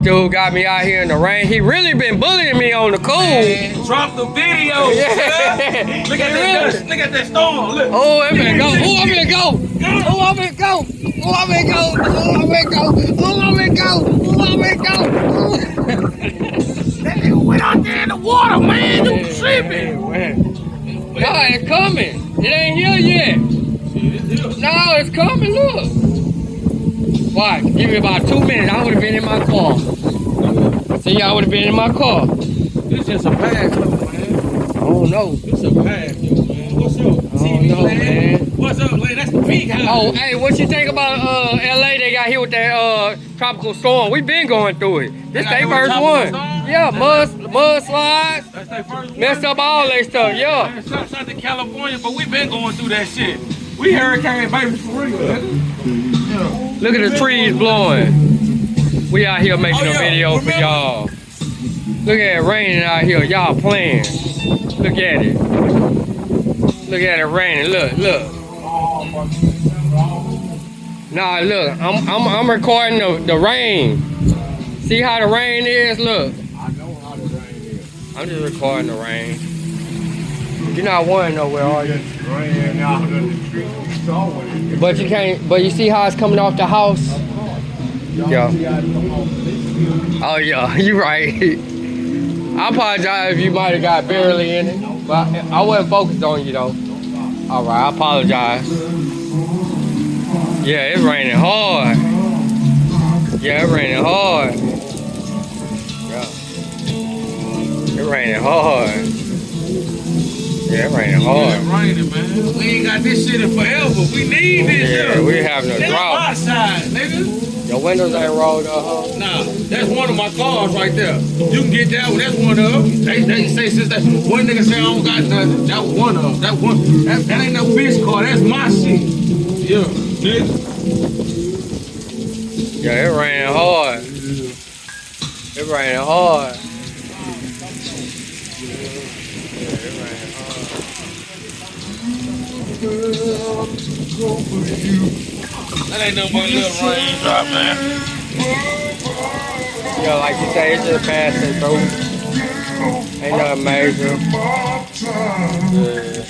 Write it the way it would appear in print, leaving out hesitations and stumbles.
Dude got me out here in the rain. He really been bullying me on the cool. Drop the video. Yeah. Look at that storm. Look. Oh, I'm gonna go. Oh, I'm gonna go. Oh, I'm gonna go. Oh, I'm gonna go. Oh, I'm gonna go. Oh, I'm gonna go. Oh, I'm gonna go. That nigga went out there in the water, man. You tripping. No, it's coming. It ain't here yet. No, it's coming. Look. Watch. Give me about 2 minutes. I would have been in my car. See, I would have been in my car. It's just a pass, man. I don't know. It's a pass, man. What's up? I don't know, man. What's up, man? That's the peak house. Oh, hey, what you think about LA? They got hit with that tropical storm. We been going through it. This their first one. Yeah, mudslides. That's their first one. Messed up all that stuff, yeah. Man, shout out to California, but we been going through that shit. We hurricane babies for real, man. Yeah. Look at the trees blowing. We out here making a video for y'all. Look at it raining out here. Y'all playing. Look at it. Look at it raining. Look. Nah, look. I'm recording the rain. See how the rain is? Look. I know how the rain is. I'm just recording the rain. You're not going nowhere, are you? Rain out of the street. You saw what it is. But you can't. But you see how it's coming off the house? Yeah. Oh yeah, you right. I apologize if you might have got barely in it, but I wasn't focused on you though. All right, I apologize. Yeah, it's raining hard. Yeah, it's raining hard. Yeah, it's raining hard. Yeah, it raining hard. It's raining, man. We ain't got this shit in forever. We need this shit. Yeah, we having a Get drought. outside, nigga. Your windows ain't rolled up, huh? Nah, that's one of my cars right there. You can get that one. That's one of them. They say since that one nigga say I don't got nothing. That was one of them. That ain't no bitch car. That's my shit. Yeah, nigga. Yeah, it raining hard. It raining hard. That ain't no more little raindrop, man. Yeah, like you say, it's just passing through. Ain't nothing major. Yeah.